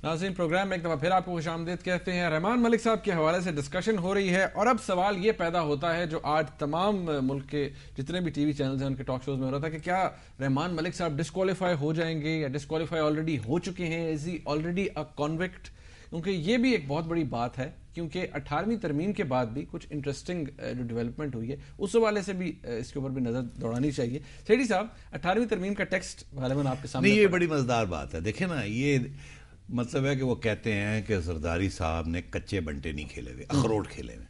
नाज़रीन, प्रोग्राम में एक दफ़ा फिर आपको खुशामदीद कहते हैं। रहमान मलिक साहब के हवाले से डिस्कशन हो रही है और अब सवाल ये पैदा होता है जो आज तमाम मुल्क के जितने भी टीवी चैनल्स हैं उनके टॉक शोज में हो रहा था कि क्या रहमान मलिक साहब डिस्क्वालीफाई हो जाएंगे या डिस्क्वालीफाई ऑलरेडी हो चुके हैं, is he already a convict. क्योंकि ये भी एक बहुत बड़ी बात है, क्योंकि 18वीं तरमीम के बाद भी कुछ इंटरेस्टिंग जो डेवलपमेंट हुई है उस हवाले से भी इसके ऊपर भी नजर दौड़ानी चाहिए। सेठी साहब, 18वीं तरमीम का टेक्स्ट गालिबन आपके सामने ये बड़ी मजेदार बात है। देखिए ना, ये मतलब है कि वो कहते हैं कि जरदारी साहब ने कच्चे बंटे नहीं खेले हुए, अखरोट खेले हुए।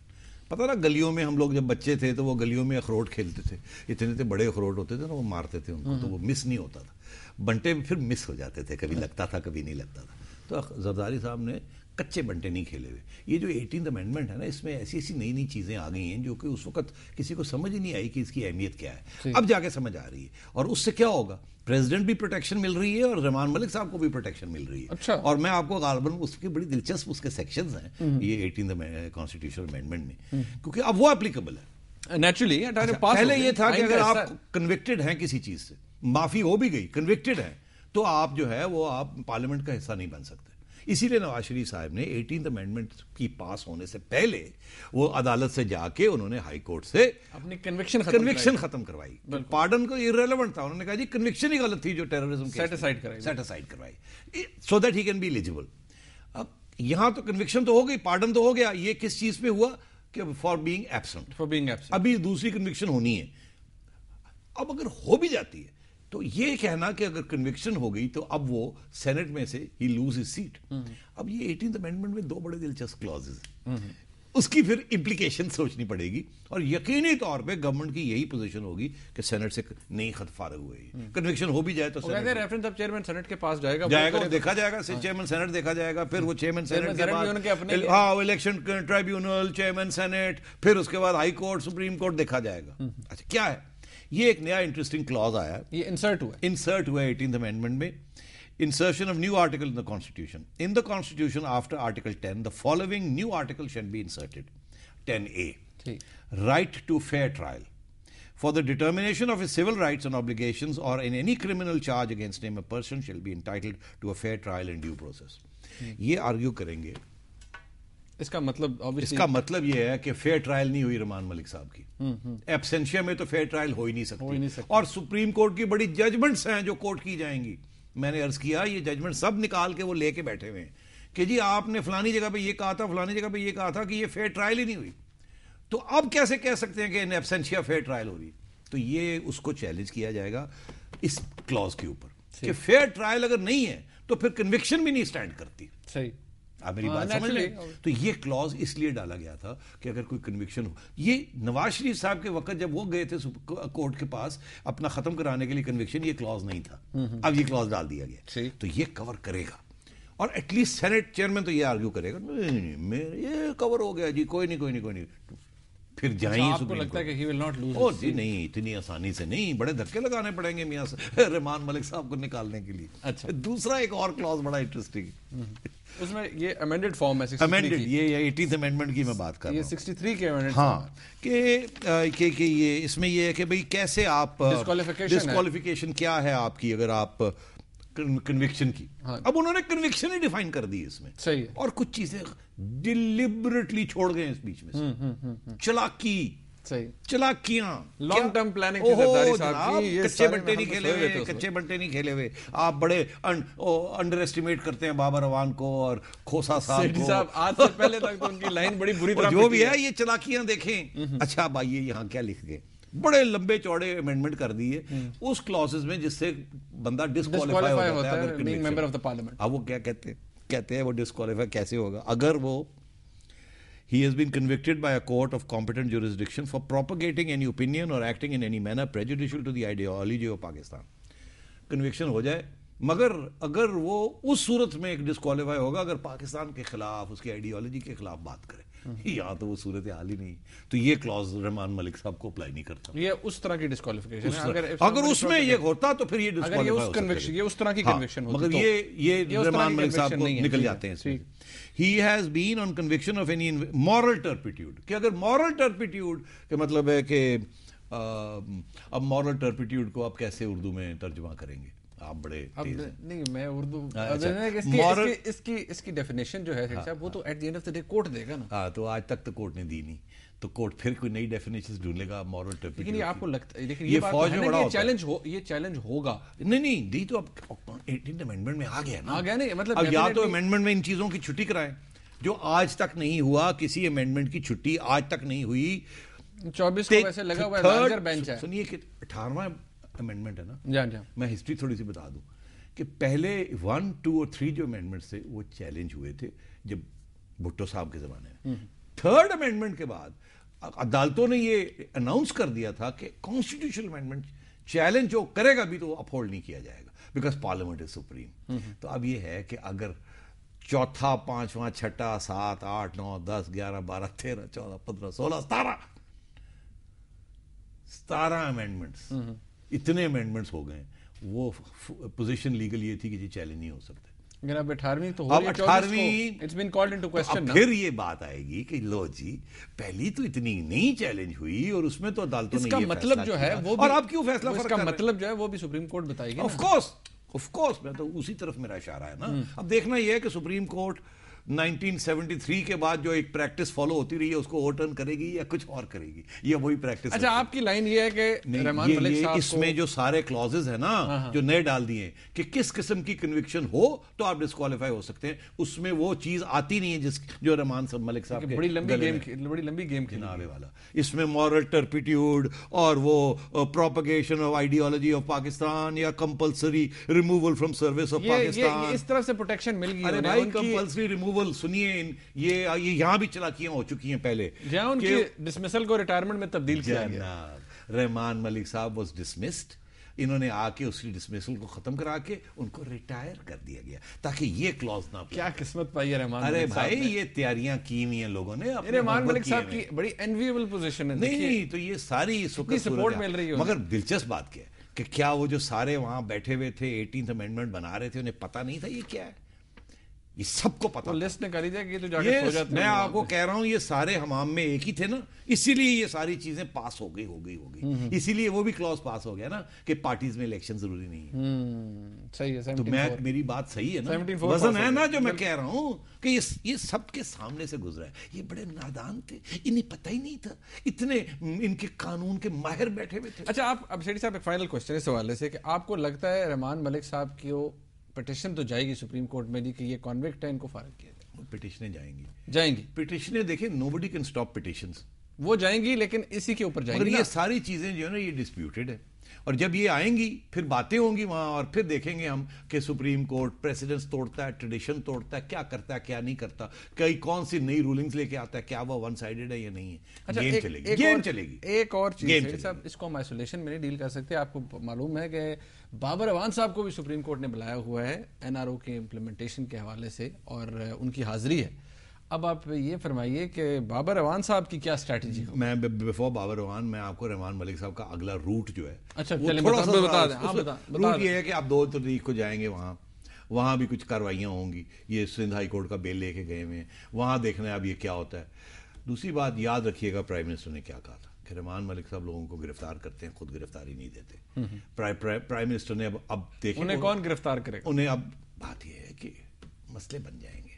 पता ना, गलियों में हम लोग जब बच्चे थे तो वो गलियों में अखरोट खेलते थे, इतने इतने बड़े अखरोट होते थे ना, वो मारते थे उनको तो वो मिस नहीं होता था। बंटे फिर मिस हो जाते थे, कभी लगता था कभी नहीं लगता था। तो जरदारी साहब ने कच्चे बंटे नहीं खेले हुए। ये जो 18th अमेंडमेंट है ना, इसमें ऐसी ऐसी नई नई चीज़ें आ गई हैं जो कि उस वक्त किसी को समझ ही नहीं आई कि इसकी अहमियत क्या है। अब जाके समझ आ रही है और उससे क्या होगा, प्रेसिडेंट भी प्रोटेक्शन मिल रही है और रहमान मलिक साहब को भी प्रोटेक्शन मिल रही है। अच्छा। और मैं आपको गालिबन उसकी बड़ी दिलचस्प उसके सेक्शंस हैं ये 18th कॉन्स्टिट्यूशनल अमेंडमेंट में, क्योंकि अब वो एप्लीकेबल है नेचुरली। पहले ये था कि अगर आप कन्विक्टेड हैं किसी चीज से, माफी हो भी गई, कन्विक्टेड है, तो आप जो है वो आप पार्लियामेंट का हिस्सा नहीं बन सकते। इसीलिए नवाज शरीफ साहब ने 18th अमेंडमेंट की पास होने से पहले वो अदालत से जाके उन्होंने हाई कोर्ट से अपनी कन्विक्शन खत्म करवाई। पार्डन को इररिलेवेंट था, उन्होंने कहा जी कन्विक्शन ही गलत थी जो टेररिज्म सेट असाइड करवाई so that he can be eligible. अब यहां तो कन्विक्शन तो हो गई, पार्डन तो हो गया, ये किस चीज पे हुआ कि फॉर बीइंग एब्सेंट। अभी दूसरी कन्विक्शन होनी है। अब अगर हो भी जाती है तो ये कहना कि अगर कन्विक्शन हो गई तो अब वो सेनेट में से ही लूज हिज सीट। अब ये 18th अमेंडमेंट में दो बड़े दिलचस्प क्लॉजेस हैं, उसकी फिर इम्प्लीकेशन सोचनी पड़ेगी और यकीनी तौर पे गवर्नमेंट की यही पोजीशन होगी कि सेनेट से नहीं खत फारग हुए। कन्विक्शन हो भी जाए तो रेफरेंस अब चेयरमैन सेनेट के पास जाएगा, देखा जाएगा, चेयरमैन सेनेट देखा जाएगा, फिर वो चेयरमैन सेनेट के बाद हाँ इलेक्शन ट्राइब्यूनल, चेयरमैन सेनेट, फिर उसके बाद हाई कोर्ट, सुप्रीम कोर्ट देखा जाएगा। अच्छा, क्या है ये एक नया इंटरेस्टिंग क्लॉज आया, ये इंसर्ट हुआ 18th अमेंडमेंट में। Insertion of new article in the Constitution. In the Constitution, after Article 10, the following new article shall be inserted. 10A. Right to fair trial. For the determination of his civil rights and obligations or in any criminal charge against him, a person shall be entitled to a fair trial and due process. ये argue करेंगे। इसका मतलब ये है कि fair trial नहीं हुई रहमान मलिक साहब की। एब्सेंशिया में तो फेयर ट्रायल हो ही नहीं सकती। और सुप्रीम कोर्ट की बड़ी जजमेंट्स हैं जो कोर्ट की जाएंगी। मैंने अर्ज किया ये जजमेंट सब निकाल के वो लेके बैठे हुए हैं कि जी आपने फलानी जगह पे ये कहा था, फलानी जगह पे ये कहा था कि ये फेयर ट्रायल ही नहीं हुई, तो अब कैसे कह सकते हैं कि इन एब्सेंशिया फेयर ट्रायल हो रही। तो ये उसको चैलेंज किया जाएगा इस क्लॉज के ऊपर कि फेयर ट्रायल अगर नहीं है तो फिर कन्विक्शन भी नहीं स्टैंड करती। सही, आप मेरी बात समझ लें। तो ये क्लॉज इसलिए डाला गया था कि अगर कोई कन्विक्शन हो, ये नवाज शरीफ साहब के वक्त जब वो गए थे कोर्ट के पास अपना खत्म कराने के लिए कन्विक्शन, ये क्लॉज नहीं था। अब ये क्लॉज डाल दिया गया तो ये कवर करेगा और एटलीस्ट सेनेट चेयरमैन तो ये आर्ग्यू करेगा नहीं ये कवर हो गया जी, कोई नहीं फिर जाएंगे। आपको लगता है कि ही विल नॉट लूज? ओ जी नहीं, इतनी आसानी से नहीं, बड़े धक्के लगाने पड़ेंगे मियां रहमान मलिक साहब को निकालने के लिए। अच्छा, दूसरा एक और क्लॉज बड़ा इंटरेस्टिंग, उसमें ये अमेंडेड फॉर्म है, अमेंडेड, ये 18th अमेंडमेंट की मैं बात कर रहा हूं, 63 के अमेंडेड। हाँ, कि ये इसमें ये है कि भाई कैसे आप डिस्क्वालिफिकेशन क्या है आपकी अगर आप कन्विक्शन की। हाँ। अब उन्होंने कन्विक्शन ही डिफाइन कर दी इसमें, सही है, और कुछ चीजें डिलिबरेटली छोड़ गए इस बीच में से। चलाकियां, लॉन्ग टर्म प्लानिंग, कच्चे बंटे नहीं खेले हुए। आप बड़े अंडर एस्टिमेट करते हैं बाबर अवान को और खोसा साहब को। आज से पहले तक तो उनकी लाइन बड़ी बुरी तरह जो भी है, ये चलाकियां देखें। अच्छा अब आइए यहाँ क्या लिख गए, बड़े लंबे चौड़े अमेंडमेंट कर दिए उस क्लॉजेस में जिससे बंदा डिस्क्वालीफाई होता है being member of the parliament. अब वो क्या कहते हैं वो डिस्क्वालीफाई कैसे होगा अगर वो he has been convicted by a court of competent jurisdiction for propagating any opinion or acting in any manner prejudicial to the ideology of Pakistan. Conviction हो जाए, मगर अगर वो उस सूरत में एक डिस्क्वालीफाई होगा अगर पाकिस्तान के खिलाफ, उसकी आइडियोलॉजी के खिलाफ बात करे। यहाँ तो वो सूरत हाल ही नहीं, तो ये क्लॉज रहमान मलिक साहब को अप्लाई नहीं करता। ये उस तरह की डिस्क्वालिफिकेशन है। अगर उसमें ये होता तो फिर ये डिस्क्वालीफाई, ये उस तरह की कन्विक्शन होती, मगर ये रहमान मलिक साहब को निकल जाते हैं। He has been on conviction of any moral turpitude, कि अगर moral turpitude के मतलब है कि अब moral turpitude को आप कैसे उर्दू में तर्जुमा करेंगे? आप बड़े तेज हैं। नहीं, मैं उर्दू इसकी डेफिनेशन जो है साहब, वो तो at the end of the day court देगा ना। हाँ, तो आज तक तो कोर्ट ने दी नहीं, तो कोर्ट फिर कोई नई डेफिनेशन ढूंढेगा मॉरल टर्पिडिटी। लेकिन ये आपको लगता है, देखिए ये फौज में बड़ा ये चैलेंज होगा। नहीं दी तो अब 18th अमेंडमेंट में आ गया ना, आ गया नहीं मतलब अब या तो अमेंडमेंट में इन चीजों की छुट्टी कराएं जो आज तक नहीं हुआ, किसी अमेंडमेंट की छुट्टी आज तक नहीं हुई। 24 को वैसे लगा हुआ है, लार्जर बेंच है। सुनिए कि 18वां अमेंडमेंट है ना, जान मैं हिस्ट्री थोड़ी सी बता दूं कि पहले 1, 2 और 3 जो अमेंडमेंट्स थे वो चैलेंज हुए थे जब भुट्टो साहब के जमाने में। 3rd अमेंडमेंट के बाद अदालतों ने ये अनाउंस कर दिया था कि कॉन्स्टिट्यूशनल अमेंडमेंट चैलेंज जो करेगा भी तो अपहोल्ड नहीं किया जाएगा, बिकॉज पार्लियामेंट इज सुप्रीम। तो अब ये है कि अगर 4था, 5वां, 6ठा, 7, 8, 9, 10, 11, 12, 13, 14, 15, 16, 17 अमेंडमेंट्स, इतने अमेंडमेंट्स हो गए। वो पोजीशन लीगल ये थी कि ये चैलेंज नहीं हो सकते। अब 18वीं तो हो अब 18वीं it's been called into question ना। फिर ये बात आएगी कि लो जी, पहली तो इतनी नहीं चैलेंज हुई और उसमें तो अदालतों ने ये मतलब जो है वो, और आप क्यों फैसला इसका मतलब जो है वो भी सुप्रीम कोर्ट बताएगी। ऑफ कोर्स मैं तो उसी तरफ मेरा इशारा है ना। अब देखना ये है कि सुप्रीम कोर्ट 1973 के बाद जो एक प्रैक्टिस फॉलो होती रही है उसको ओवरटर्न करेगी या कुछ और करेगी, ये वही प्रैक्टिस। अच्छा, आपकी लाइन ये है कि रहमान मलिक साहब इसमें जो सारे क्लॉजेस है ना जो नए डाल दिए कि किस किस्म की कन्विक्शन हो तो आप डिस्क्वालीफाई हो सकते हैं, उसमें वो चीज आती नहीं है जिस जो रहमान मलिक साहब के बड़ी लंबी गेम खिलाने वाला। इसमें मॉरल टर्पिट्यूड और वो propagation of ideology of Pakistan या compulsory removal from service of Pakistan, इस तरफ से प्रोटेक्शन मिल गई। अरे भाई कंपल्सरी रिमूवल सुनिए, ये यहां भी चलाकियां हो चुकी हैं पहले, जहां उनकी डिसमिसल को रिटायरमेंट में तब्दील किया गया। रहमान मलिक साहब वाज डिसमिस्ड, इन्होंने आके उसकी डिसमिसल को खत्म करा के उनको रिटायर कर दिया गया ताकि ये क्लॉज ना। क्या किस्मत पाई है रहमान। अरे भाई ये तैयारियां की हुई हैं लोगों ने। रहमान मलिक साहब की बड़ी एनविएबल पोजीशन है। नहीं तो ये सारी सपोर्ट मिल रही है। मगर दिलचस्प बात क्या है कि क्या वो जो सारे वहां बैठे हुए थे 18th अमेंडमेंट बना रहे थे, उन्हें पता नहीं था ये क्या है? ये सबको पता। लिस्ट ने करी जाएगी तो जाके सो जाते। मैं आपको कह रहा हूं ये सारे हमाम में एक ही थे ना, इसीलिए ये सारी चीजें पास हो गई। इसीलिए वो भी क्लॉज पास हो गया ना कि पार्टीज में इलेक्शन जरूरी नहीं है। सही है। तो मेरी बात सही है ना, वजन है ना जो मैं कह रहा हूं कि ये सबके सामने से गुजरा है। ये बड़े नादान थे, इन्हें पता ही नहीं था, इतने इनके कानून के माहिर बैठे हुए थे। अच्छा, आप अब शेरी साहब एक फाइनल क्वेश्चन इस हवाले से कि आपको लगता है रहमान मलिक साहब की वो पिटिशन तो जाएगी सुप्रीम कोर्ट में जी कि ये कॉन्विक्ट है, इनको फारिग किया जाए? पिटिशनें जाएंगी। पिटिशनें देखिए, नोबडी कैन स्टॉप पिटिशंस, वो जाएंगी, लेकिन इसी के ऊपर जाएंगी। ये सारी चीजें जो है ना ये डिस्प्यूटेड है, और जब ये आएंगी फिर बातें होंगी वहां, और फिर देखेंगे हम कि सुप्रीम कोर्ट प्रेसिडेंट्स तोड़ता है, ट्रेडिशन तोड़ता है, क्या करता है क्या नहीं करता, कौन सी नई रूलिंग्स लेके आता है, क्या वो वन साइडेड है या नहीं है। अच्छा, गेम चलेगी। एक और चीज साहब, इसको हम आइसोलेशन में नहीं डील कर सकते। आपको मालूम है कि बाबर अवान साहब को भी सुप्रीम कोर्ट ने बुलाया हुआ है एनआरओ के इम्प्लीमेंटेशन के हवाले से, और उनकी हाजिरी है। अब आप ये फरमाइए कि बाबर अवान साहब की क्या स्ट्रैटेजी हो? मैं बिफोर बाबर अवान मैं आपको रहमान मलिक साहब का अगला रूट जो है, अच्छा बता दें। रूट ये है कि आप 2 तारीख को जाएंगे वहां भी कुछ कार्रवाइयां होंगी। ये सिंध हाई कोर्ट का बेल लेके गए हुए हैं, वहां देखना है अब ये क्या होता है। दूसरी बात याद रखिएगा, प्राइम मिनिस्टर ने क्या कहा था कि रहमान मलिक साहब लोगों को गिरफ्तार करते हैं, खुद गिरफ्तारी नहीं देते। प्राइम मिनिस्टर ने अब देखिए उन्हें कौन गिरफ्तार करेगा। उन्हें अब बात यह है कि मसले बन जाएंगे,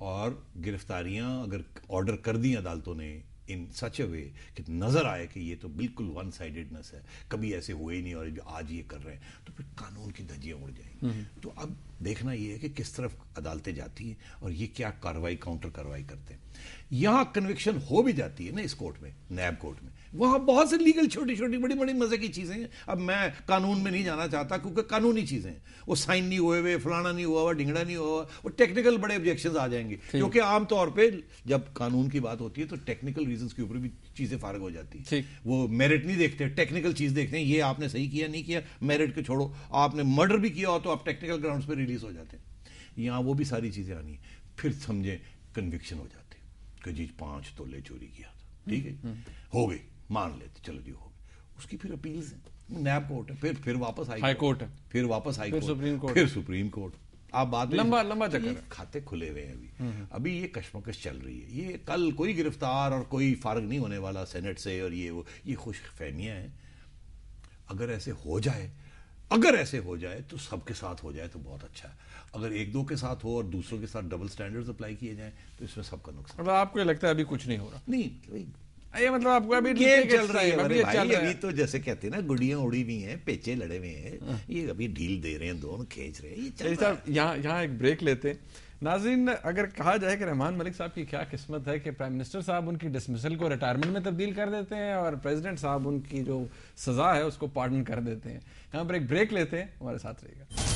और गिरफ्तारियां अगर ऑर्डर कर दी अदालतों ने इन सच अ वे कि नजर आए कि ये तो बिल्कुल वन साइडेडनेस है, कभी ऐसे हुए ही नहीं और आज ये कर रहे हैं, तो फिर कानून की धज्जियां उड़ जाएंगी। तो अब देखना ये है कि किस तरफ अदालतें जाती हैं और ये क्या कार्रवाई काउंटर कार्रवाई करते हैं। यहां कन्विक्शन हो भी जाती है ना इस कोर्ट में, नैब कोर्ट में, वहां बहुत से लीगल छोटी छोटी बड़ी बड़ी मजे की चीजें हैं। अब मैं कानून में नहीं जाना चाहता क्योंकि कानूनी चीजें हैं, वो साइन नहीं हुए हुए, फलाना नहीं हुआ हुआ, ढिंगड़ा नहीं हुआ हुआ, वो टेक्निकल बड़े ऑब्जेक्शंस आ जाएंगे, क्योंकि आमतौर पे जब कानून की बात होती है तो टेक्निकल रीजंस के ऊपर भी चीजें फारग हो जाती है। वो मेरिट नहीं देखते, टेक्निकल चीज देखते हैं, ये आपने सही किया नहीं किया, मेरिट को छोड़ो, आपने मर्डर भी किया हो तो आप टेक्निकल ग्राउंड्स पर रिलीज हो जाते हैं। यहाँ वो भी सारी चीजें आनी, फिर समझे कन्विक्शन हो जाते कि जी 5 तोले चोरी किया था, ठीक है, हो गई, मान लेते, चलो जी हो गई। उसकी फिर अपील्स है, नैब कोर्ट है, फिर वापस हाई कोर्ट है, फिर वापस हाई कोर्ट, फिर सुप्रीम कोर्ट। आप बात लंबा चक्कर, खाते खुले हुए हैं अभी ये कश्मकश चल रही है। ये कल कोई गिरफ्तार और कोई फारग नहीं होने वाला सेनेट से, और ये खुश फहमियां हैं। अगर ऐसे हो जाए अगर ऐसे हो जाए तो सबके साथ हो जाए तो बहुत अच्छा है, अगर एक दो के साथ हो और दूसरों के साथ डबल स्टैंडर्ड्स अप्लाई किए जाएं तो इसमें सबका नुकसान। मतलब आपको लगता है अभी कुछ नहीं हो रहा? नहीं, ये मतलब आपको अभी गेम चल रहा है भाई, अभी तो जैसे कहते हैं ना गुड़ियां उड़ी हुई हैं, पेचे लड़े हुए हैं, ये अभी ढील दे रहे हैं, दोनों खींच रहे हैं, ये चल रहा है। यहाँ एक ब्रेक लेते हैं नाज़रीन। अगर कहा जाए कि रहमान मलिक साहब की क्या किस्मत है कि प्राइम मिनिस्टर साहब उनकी डिसमिसल को रिटायरमेंट में तब्दील कर देते हैं और प्रेसिडेंट साहब उनकी जो सजा है उसको पार्डन कर देते हैं। यहाँ पर एक ब्रेक लेते हैं, हमारे साथ रहिएगा।